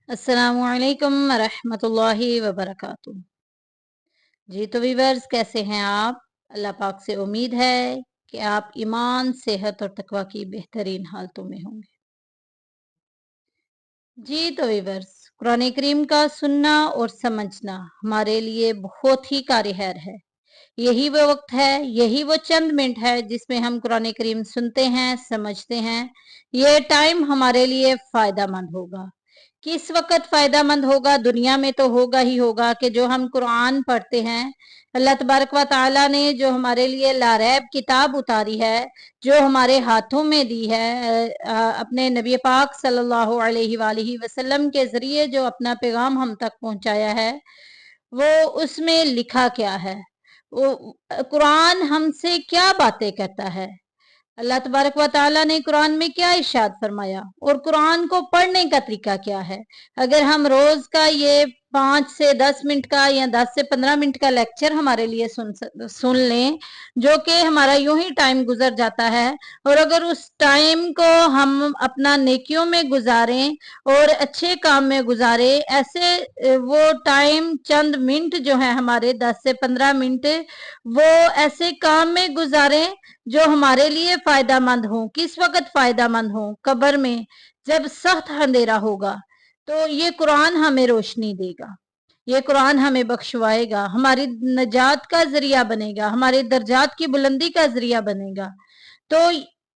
अस्सलामुअलैकुम रहमतुल्लाहि वबरकातुहू। जी तो वीवर्स, कैसे हैं आप? अल्लाह पाक से उम्मीद है कि आप ईमान, सेहत और तकवा की बेहतरीन हालतों में होंगे। जी तो वीवर्स, कुरान करीम का सुनना और समझना हमारे लिए बहुत ही कारगर है। यही वो वक्त है, यही वो चंद मिनट है जिसमें हम कुरान करीम सुनते हैं, समझते हैं। ये टाइम हमारे लिए फायदा मंद होगा। किस वक़्त फ़ायदेमंद होगा? दुनिया में तो होगा ही होगा कि जो हम कुरान पढ़ते हैं, अल्लाह तबारक व तआला ने जो हमारे लिए लारैब किताब उतारी है, जो हमारे हाथों में दी है, अपने नबी पाक सल्लल्लाहु अलैहि वालैहि वसल्लम के ज़रिए जो अपना पैगाम हम तक पहुँचाया है, वो उसमें लिखा क्या है? वो कुरान हमसे क्या बातें करता है? अल्लाह तबारक व तआला ने कुरान में क्या इरशाद फरमाया और कुरान को पढ़ने का तरीका क्या है? अगर हम रोज का ये 5 से 10 मिनट का या 10 से 15 मिनट का लेक्चर हमारे लिए सुन लें, जो कि हमारा यूं ही टाइम गुजर जाता है, और अगर उस टाइम को हम अपना नेकियों में गुजारें और अच्छे काम में गुजारें, ऐसे वो टाइम चंद मिनट जो है हमारे 10 से 15 मिनट, वो ऐसे काम में गुजारें जो हमारे लिए फायदेमंद हो। किस वक्त फायदेमंद हो? कब्र में, जब सख्त अंधेरा होगा, तो ये कुरान हमें रोशनी देगा, ये कुरान हमें बख्शवाएगा, हमारी नजात का जरिया बनेगा, हमारे दर्जात की बुलंदी का जरिया बनेगा। तो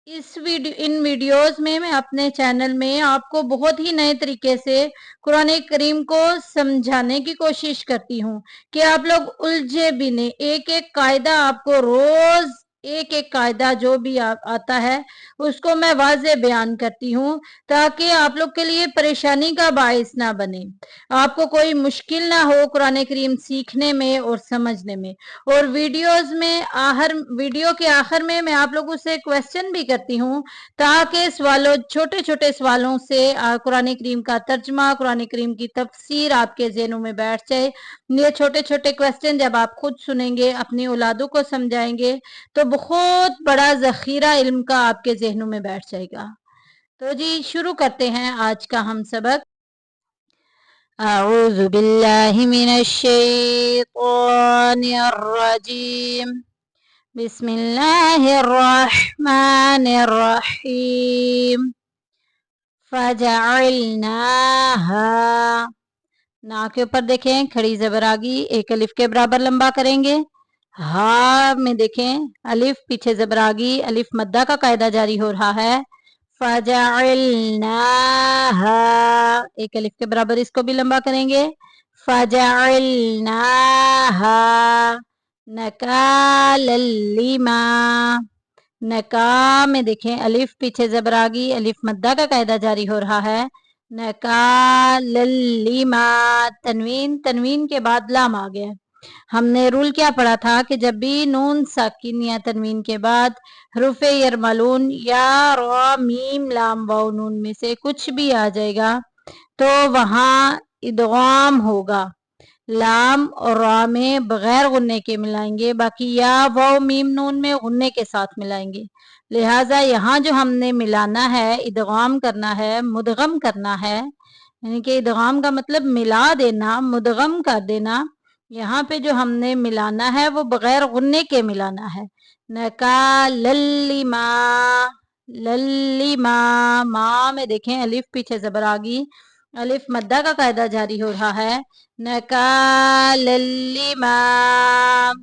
इन वीडियोस में मैं अपने चैनल में आपको बहुत ही नए तरीके से कुरान करीम को समझाने की कोशिश करती हूँ कि आप लोग उलझे भी नहीं। एक एक कायदा आपको रोज, एक एक कायदा जो भी आता है उसको मैं वाज़े बयान करती हूँ, ताकि आप लोग के लिए परेशानी का बायस ना बने, आपको कोई मुश्किल ना हो कुरान करीम सीखने में और समझने में। और वीडियो के आखिर में मैं आप लोगों से क्वेश्चन भी करती हूँ, ताकि सवालों, छोटे छोटे सवालों से कुरान करीम का तर्जमा, कुरान करीम की तफसीर आपके ज़हनों में बैठ जाए। ये छोटे छोटे क्वेश्चन जब आप खुद सुनेंगे, अपनी औलादों को समझाएंगे, तो बहुत बड़ा जखीरा इल्म का आपके ज़हनों में बैठ जाएगा। तो जी शुरू करते हैं आज का हम सबक। अऊज़ु बिल्लाहि मिनश शैतानिर रजीम। बिस्मिल्लाहिर्रहमानिर्रहीम। फजअलनाहा, ना के ऊपर देखें खड़ी ज़बर आ गई, एक अलिफ के बराबर लंबा करेंगे। हा में देखें अलिफ पीछे ज़बर आ गई, अलिफ मद्दा का कायदा जारी हो रहा है। फजअलनाहा, एक अलिफ के बराबर इसको भी लंबा करेंगे। फजअलनाहा नकालन लिमा, नका में देखें अलिफ पीछे ज़बर आ गई, अलिफ मद्दा का कायदा जारी हो रहा है। नकालन लिमा, तनवीन, तनवीन के बाद लाम आ गया। हमने रूल क्या पढ़ा था कि जब भी नून साकिन या तनवीन के बाद हरूफे यरमलून या रा मीम लाम वाव नून में से कुछ भी आ जाएगा तो वहां इदगाम होगा। लाम और रा में बगैर गुन्ने के मिलाएंगे, बाकी या वाव मीम नून में गुन्ने के साथ मिलाएंगे। लिहाजा यहाँ जो हमने मिलाना है, इदगाम करना है, मुदगम करना है, यानी कि इदगाम का मतलब मिला देना, मुदगम कर देना। यहाँ पे जो हमने मिलाना है वो बगैर गुन्ने के मिलाना है। नका लल्लिमा, लल्लिमा, माँ में देखें अलिफ पीछे ज़बर आ गई, अलिफ मद्दा का कायदा जारी हो रहा है। नका लल्लिमा,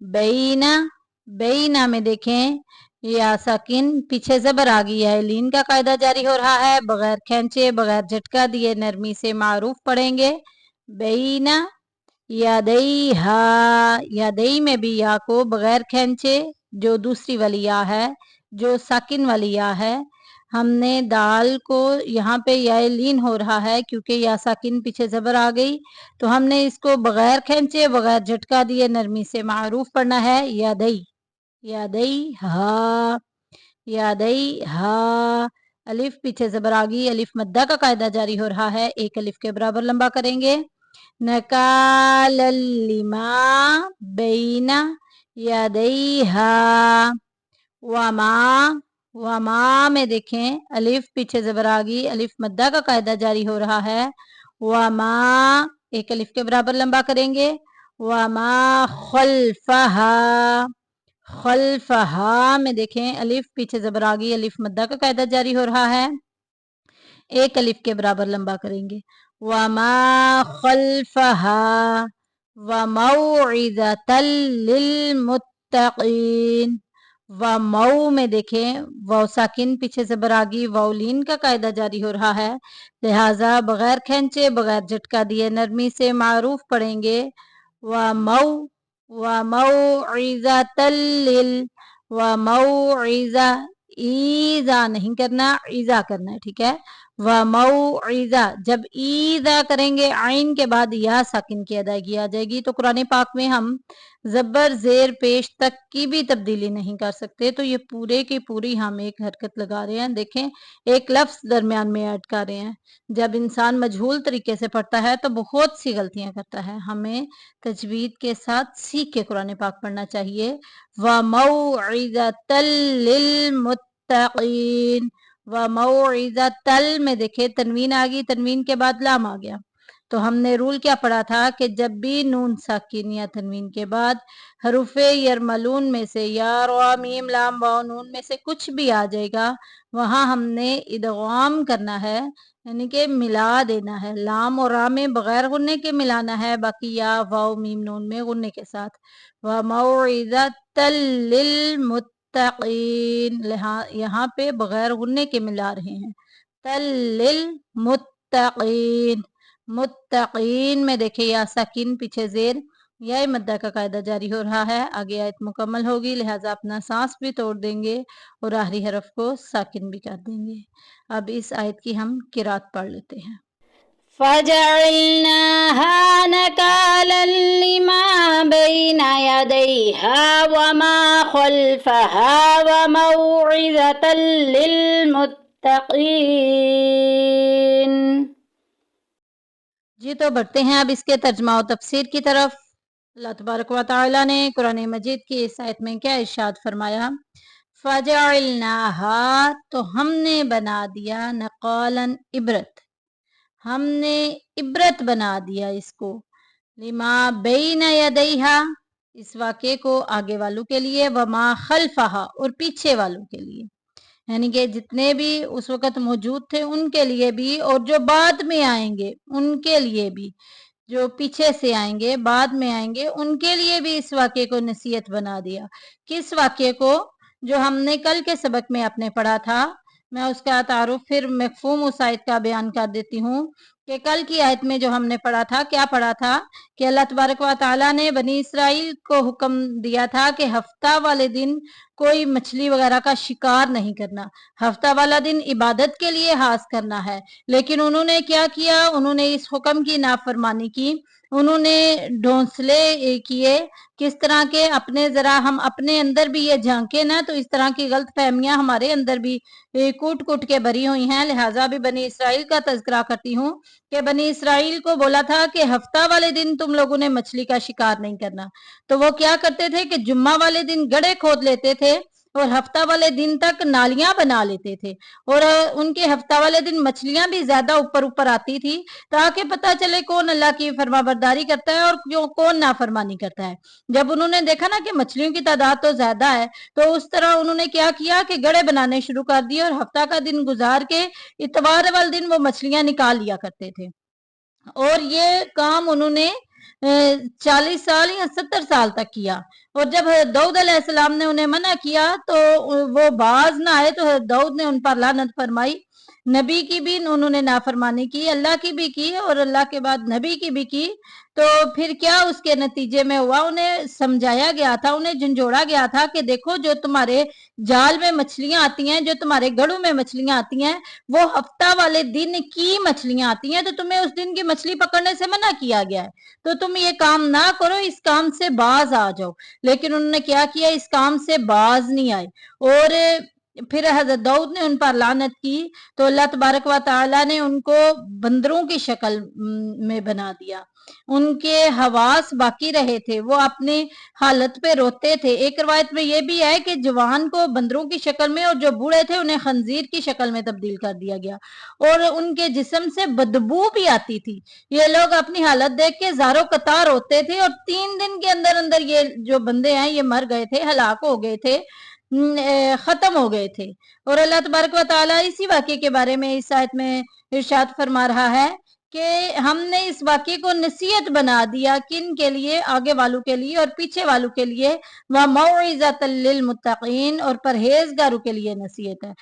बैना, बैना में देखें या साकिन पीछे ज़बर आ गई है, लीन का कायदा जारी हो रहा है, बगैर खींचे, बगैर झटका दिए नरमी से मारूफ पढ़ेंगे। बैना यादई हा, यादई में भी या को बगैर खींचे, जो दूसरी वाली या है, जो साकिन वाली या है, हमने दाल को यहाँ पे या लीन हो रहा है क्योंकि या साकिन पीछे ज़बर आ गई, तो हमने इसको बगैर खींचे, बगैर झटका दिए नरमी से मारूफ पढ़ना है। यादई, यादई हा, यादई हा, अलिफ पीछे ज़बर आ गई, अलिफ मद्दा का कायदा जारी हो रहा है, एक अलिफ के बराबर लंबा करेंगे। नकालिमा बैना यदैहा वमा, वमा में देखें अलिफ पीछे जबर आ गई, अलिफ मद्दा का कायदा जारी हो रहा है। वमा एक अलिफ के बराबर लंबा करेंगे। वमा खल्फहा, खल्फहा में देखें अलिफ पीछे जबर आ गई, अलिफ मद्दा का कायदा जारी हो रहा है। एक अलिफ के बराबर लंबा करेंगे। वमा खल्फहा व मौइज़तल लिलमुत्तकीन। व मऊ में देखें वाव साकिन पीछे से बरागी वाउलीन का कायदा जारी हो रहा है, लिहाजा बगैर खींचे बगैर झटका दिए नरमी से मारूफ पढ़ेंगे। व मौइज़तल लिल, व मौइज़ा, ईजा नहीं करना, ईजा करना है, ठीक है। व मौइज़ा, जब ईजा करेंगे आइन के बाद या साकिन की अदायगी आ जाएगी। तो कुरान पाक में हम जबर जेर पेश तक की भी तब्दीली नहीं कर सकते। तो ये पूरे की पूरी हम एक हरकत लगा रहे हैं, देखें एक लफ्ज दरमियान में ऐड कर रहे हैं। जब इंसान मजहूल तरीके से पढ़ता है तो बहुत सी गलतियां करता है, हमें तजवीद के साथ सीख के कुरान पाक पढ़ना चाहिए। व मौइज़तल लिलमुत्तकीन, व मौइज़तल में देखे तनवीन आ गई, तनवीन के बाद लाम आ गया। तो हमने रूल क्या पढ़ा था कि जब भी नून साकिन या तनवीन के बाद हरूफे यरमलून में से या रा मीम लाम वाव नून में से कुछ भी आ जाएगा, वहां हमने इदगाम करना है, यानी कि मिला देना है। लाम और रा में बगैर गुन्ने के मिलाना है, बाकी या वाव मीम नून में गुन्ने के साथ। व मौइज़तल लिलमुत्तकीन, यहाँ पे बगैर गुन्ने के मिला रहे हैं। तल लिलमुत्तकीन, मुत्तकीन में देखिए या साकिन पीछे जेर या मद्दा का कायदा जारी हो रहा है। आगे आयत मुकम्मल होगी, लिहाजा अपना सांस भी तोड़ देंगे और आखिरी हरफ को साकिन भी कर देंगे। अब इस आयत की हम किरात पढ़ लेते हैं। फजअलनाहा नकालन लिमा बैना यदैहा वमा खल्फहा व मौइज़तल लिलमुत्तकीन। जी तो बढ़ते हैं अब इसके तर्जमा और तफसीर की तरफ। अल्लाह तबारक व तआला ने कुरान मजीद की इस आयत में क्या इरशाद फरमाया, फजअलनाहा, तो हमने बना दिया, नकालन इबरत, हमने इबरत बना दिया इसको, लिमा बैन यदैहा, इस वाक़े को आगे वालों के लिए, वमा खल्फहा, और पीछे वालों के लिए, यानी कि जितने भी उस वक़्त मौजूद थे उनके लिए भी और जो बाद में आएंगे उनके लिए भी, जो पीछे से आएंगे बाद में आएंगे उनके लिए भी इस वाक़े को नसीहत बना दिया। किस वाक़े को? जो हमने कल के सबक में आपने पढ़ा था। मैं उसका तारुफ फिर मफ़हूम उस आयत का बयान कर देती हूँ कि कल की आयत में जो हमने पढ़ा था, क्या पढ़ा था कि अल्लाह तबारक व तआला ने बनी इसराइल को हुक्म दिया था कि हफ्ता वाले दिन कोई मछली वगैरह का शिकार नहीं करना, हफ्ता वाला दिन इबादत के लिए हास करना है। लेकिन उन्होंने क्या किया? उन्होंने इस हुक्म की नाफरमानी की, उन्होंने ढोंसले किए। किस तरह के? अपने जरा हम अपने अंदर भी ये झांके ना तो इस तरह की गलत फहमियां हमारे अंदर भी कूट कूट के भरी हुई हैं। लिहाजा भी बनी इसराइल का तज़किरा करती हूँ कि बनी इसराइल को बोला था कि हफ्ता वाले दिन तुम लोगों ने मछली का शिकार नहीं करना। तो वो क्या करते थे कि जुम्मा वाले दिन गड्ढे खोद लेते थे और हफ्ता वाले दिन तक नालियां बना लेते थे और उनके हफ्ता वाले दिन मछलियां भी ज्यादा ऊपर ऊपर आती थी ताकि पता चले कौन अल्लाह की फरमाबरदारी करता है और कौन नाफरमानी करता है। जब उन्होंने देखा ना कि मछलियों की तादाद तो ज्यादा है तो उस तरह उन्होंने क्या किया कि गड्ढे बनाने शुरू कर दिए और हफ्ता का दिन गुजार के इतवार वाले दिन वो मछलियां निकाल लिया करते थे। और ये काम उन्होंने 40 साल या 70 साल तक किया। और जब दाऊद अलैहिस्सलाम ने उन्हें मना किया तो वो बाज ना आए तो दाऊद ने उन पर लानत फरमाई। नबी की भी उन्होंने नाफरमानी की, अल्लाह की भी की और अल्लाह के बाद नबी की भी की। तो फिर क्या उसके नतीजे में हुआ? उन्हें समझाया गया था, उन्हें झंझोड़ा गया था कि देखो जो तुम्हारे जाल में मछलियां आती हैं, जो तुम्हारे गढ़ों में मछलियां आती हैं, वो हफ्ता वाले दिन की मछलियां आती हैं। तो तुम्हें उस दिन की मछली पकड़ने से मना किया गया है, तो तुम ये काम ना करो, इस काम से बाज आ जाओ। लेकिन उन्होंने क्या किया? इस काम से बाज नहीं आए और फिर हजरत दाऊद ने उन पर लानत की तो अल्लाह तबारक व तआला ने उनको बंदरों की शक्ल में बना दिया। उनके हवास बाकी रहे थे, वो अपने हालत पे रोते थे। एक रवायत में ये भी है कि जवान को बंदरों की शक्ल में और जो बूढ़े थे उन्हें खंजीर की शक्ल में तब्दील कर दिया गया और उनके जिस्म से बदबू भी आती थी। ये लोग अपनी हालत देख के ज़ारो कतार होते थे और 3 दिन के अंदर अंदर ये जो बंदे हैं ये मर गए थे, हलाक हो गए थे, खत्म हो गए थे। और अल्लाह तबारक व तआला इसी वाक़े के बारे में इस आयत में इरशाद फरमा रहा है कि हमने इस वाक़े को नसीहत बना दिया किन के लिए, आगे वालों के लिए और पीछे वालों के लिए, व मौइज़तल लिल मुत्तक़ीन और परहेजगारों के लिए नसीहत है।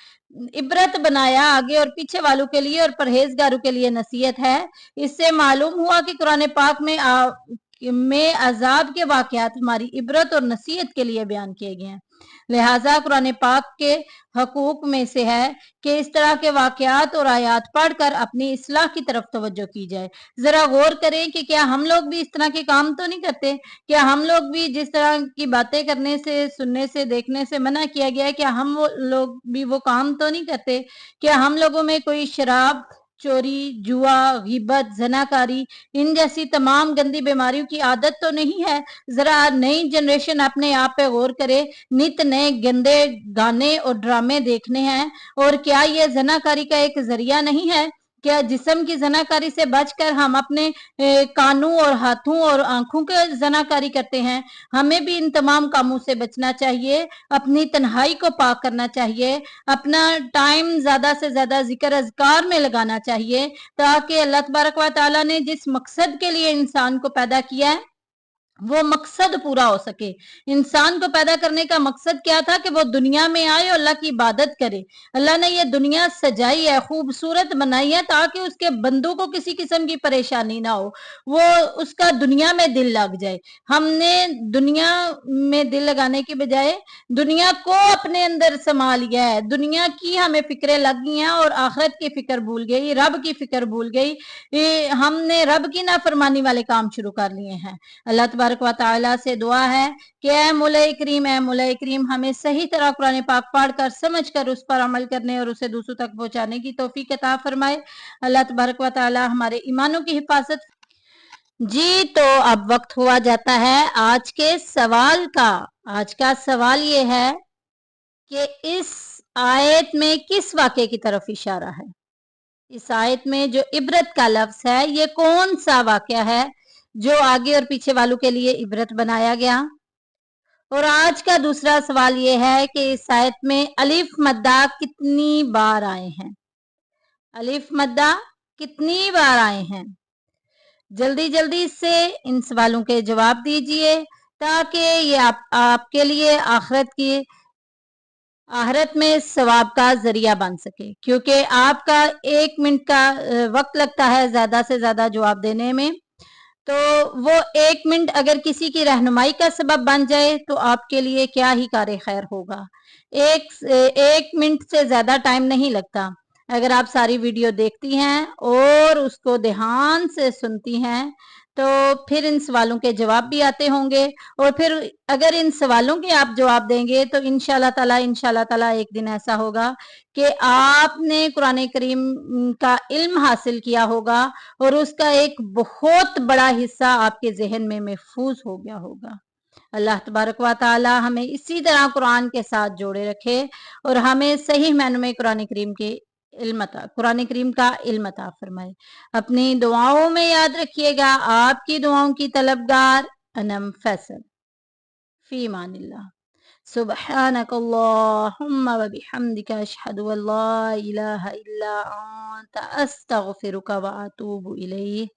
इबरत बनाया आगे और पीछे वालों के लिए और परहेजगारों के लिए नसीहत है। इससे मालूम हुआ कि कुरान पाक में अजाब के वाक़यात हमारी इबरत और नसीहत के लिए बयान किए गए हैं। लिहाजा कुरान पाक के हकूक में से है कि इस तरह के वाक़यात और आयात पढ़कर अपनी इस्लाह की तरफ तवज्जो की जाए। जरा गौर करें कि क्या हम लोग भी इस तरह के काम तो नहीं करते? क्या हम लोग भी जिस तरह की बातें करने से, सुनने से, देखने से मना किया गया है, क्या हम वो लोग भी वो काम तो नहीं करते? क्या हम लोगों में कोई शराब, चोरी, जुआ, गिबत, जनाकारी इन जैसी तमाम गंदी बीमारियों की आदत तो नहीं है? जरा नई जनरेशन अपने आप पे गौर करे। नित नए गंदे गाने और ड्रामे देखने हैं और क्या ये जनाकारी का एक जरिया नहीं है? क्या जिस्म की जनाकारी से बचकर हम अपने कानों और हाथों और आंखों के जनाकारी करते हैं? हमें भी इन तमाम कामों से बचना चाहिए, अपनी तन्हाई को पाक करना चाहिए, अपना टाइम ज्यादा से ज्यादा जिक्र अज़कार में लगाना चाहिए ताकि अल्लाह तबारक व तआला ने जिस मकसद के लिए इंसान को पैदा किया है वो मकसद पूरा हो सके। इंसान को पैदा करने का मकसद क्या था कि वो दुनिया में आए और अल्लाह की इबादत करे। अल्लाह ने ये दुनिया सजाई है, खूबसूरत बनाई है ताकि उसके बंदों को किसी किस्म की परेशानी ना हो, वो उसका दुनिया में दिल लग जाए। हमने दुनिया में दिल लगाने की बजाय दुनिया को अपने अंदर समा लिया है। दुनिया की हमें फिक्रें लग गई हैं और आखिरत की फिक्र भूल गई, रब की फिक्र भूल गई। हमने रब की नाफरमानी वाले काम शुरू कर लिए हैं। अल्लाह तबारक व तआला से दुआ है कि ऐ मौला करीम हमें सही तरह कुरान पाक पढ़ कर समझ कर उस पर अमल करने और उसे दूसरों तक पहुंचाने की तौफीक अता फरमाए। अल्लाह तबारक व तआला हमारे ईमानों की हिफाजत। जी, तो अब वक्त हुआ जाता है आज के सवाल का। आज का सवाल ये है कि इस आयत में किस वाक़े की तरफ इशारा है? इस आयत में जो इबरत का लफ्ज है ये कौन सा वाक़या है जो आगे और पीछे वालों के लिए इबरत बनाया गया? और आज का दूसरा सवाल ये है कि इस आयत में अलिफ मद्दा कितनी बार आए हैं? अलिफ मद्दा कितनी बार आए हैं? जल्दी जल्दी से इन सवालों के जवाब दीजिए ताकि ये आपके लिए आखिरत में सवाब का जरिया बन सके, क्योंकि आपका 1 मिनट का वक्त लगता है ज्यादा से ज्यादा जवाब देने में। तो वो 1 मिनट अगर किसी की रहनुमाई का सबब बन जाए तो आपके लिए क्या ही कार खैर होगा। 1 मिनट से ज्यादा टाइम नहीं लगता। अगर आप सारी वीडियो देखती हैं और उसको ध्यान से सुनती हैं तो फिर इन सवालों के जवाब भी आते होंगे और फिर अगर इन सवालों के आप जवाब देंगे तो इंशाल्लाह ताला एक दिन ऐसा होगा कि आपने कुरान करीम का इल्म हासिल किया होगा और उसका एक बहुत बड़ा हिस्सा आपके जहन में महफूज हो गया होगा। अल्लाह तबारक व तआला हमें इसी तरह कुरान के साथ जोड़े रखे और हमें सही मायनों में कुरान करीम का इल्म अता फरमाए। अपनी दुआओं में याद रखिएगा, आपकी दुआओं की तलबगार अनम फैसल। फी मानिल्लाह। सुब्हानक अल्लाहुम्मा व बिहम्दिका अशहदु अल्ला इलाहा इल्ला अंता अस्तगफिरुका व अतूबु इलैक।